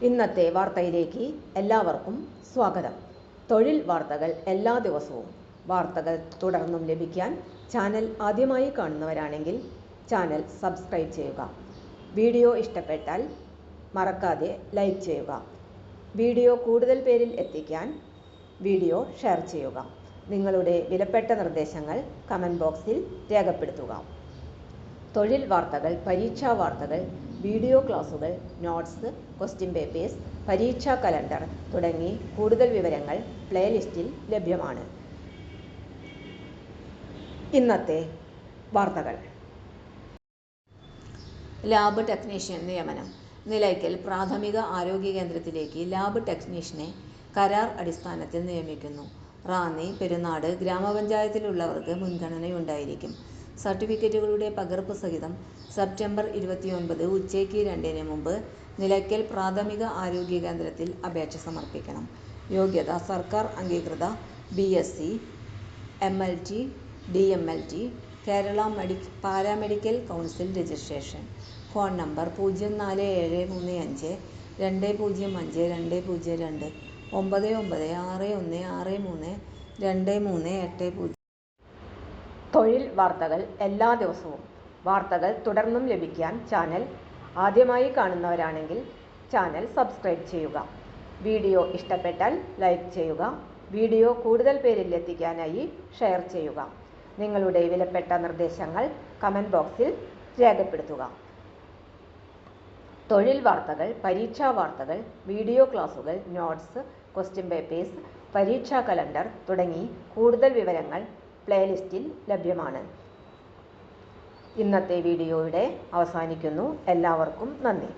ഇന്നത്തെ വാർത്തയിലേക്ക് എല്ലാവർക്കും സ്വാഗതം. തൊഴിൽ വാർത്തകൾ എല്ലാ ദിവസവും വാർത്തകൾ തുടർന്നും ലഭിക്കാൻ ചാനൽ ആദ്യമായി കാണുന്നവരാണെങ്കിൽ ചാനൽ സബ്സ്ക്രൈബ് ചെയ്യുക. വീഡിയോ ഇഷ്ടപ്പെട്ടാൽ മറക്കാതെ ലൈക്ക് ചെയ്യുക. വീഡിയോ കൂടുതൽ പേരിൽ എത്തിക്കാൻ വീഡിയോ ഷെയർ ചെയ്യുക. നിങ്ങളുടെ വിലപ്പെട്ട നിർദ്ദേശങ്ങൾ കമൻറ്റ് ബോക്സിൽ രേഖപ്പെടുത്തുക. തൊഴിൽ വാർത്തകൾ, പരീക്ഷാ വാർത്തകൾ, വീഡിയോ ക്ലാസുകൾ, നോട്ട്സ്, ക്വസ്റ്റ്യൻ പേപ്പേഴ്സ്, പരീക്ഷാ കലണ്ടർ തുടങ്ങി കൂടുതൽ വിവരങ്ങൾ പ്ലേലിസ്റ്റിൽ ലഭ്യമാണ്. ഇന്നത്തെ വാർത്തകൾ. ലാബ് ടെക്നീഷ്യൻ നിയമനം. നിലയ്ക്കൽ പ്രാഥമിക ആരോഗ്യ കേന്ദ്രത്തിലേക്ക് ലാബ് ടെക്നീഷ്യനെ കരാർ അടിസ്ഥാനത്തിൽ നിയമിക്കുന്നു. റാന്നി, പെരുന്നാട് ഗ്രാമപഞ്ചായത്തിലുള്ളവർക്ക് മുൻഗണനയുണ്ടായിരിക്കും. സർട്ടിഫിക്കറ്റുകളുടെ പകർപ്പ് സഹിതം സെപ്റ്റംബർ 29 ഉച്ചയ്ക്ക് 2-ന് മുമ്പ് നിലയ്ക്കൽ പ്രാഥമിക ആരോഗ്യ കേന്ദ്രത്തിൽ അപേക്ഷ സമർപ്പിക്കണം. യോഗ്യത: സർക്കാർ അംഗീകൃത BSc, MLT, DMLT, Kerala paramedical council registration. Phone number 04735 205 202 9961632380. തൊഴിൽ വാർത്തകൾ എല്ലാ ദിവസവും വാർത്തകൾ തുടർന്നും ലഭിക്കാൻ ചാനൽ ആദ്യമായി കാണുന്നവരാണെങ്കിൽ ചാനൽ സബ്സ്ക്രൈബ് ചെയ്യുക. വീഡിയോ ഇഷ്ടപ്പെട്ടാൽ ലൈക്ക് ചെയ്യുക. വീഡിയോ കൂടുതൽ പേരിൽ എത്തിക്കാനായി ഷെയർ ചെയ്യുക. നിങ്ങളുടെ വിലപ്പെട്ട നിർദ്ദേശങ്ങൾ കമൻറ്റ് ബോക്സിൽ രേഖപ്പെടുത്തുക. തൊഴിൽ വാർത്തകൾ, പരീക്ഷാ വാർത്തകൾ, വീഡിയോ ക്ലാസുകൾ, നോട്ട്സ്, ക്വസ്റ്റ്യൻ പേപ്പേഴ്സ്, പരീക്ഷാ കലണ്ടർ തുടങ്ങി കൂടുതൽ വിവരങ്ങൾ പ്ലേലിസ്റ്റിൽ ലഭ്യമാണ്. ഇന്നത്തെ വീഡിയോയുടെ അവസാനിക്കുന്നു. എല്ലാവർക്കും നന്ദി.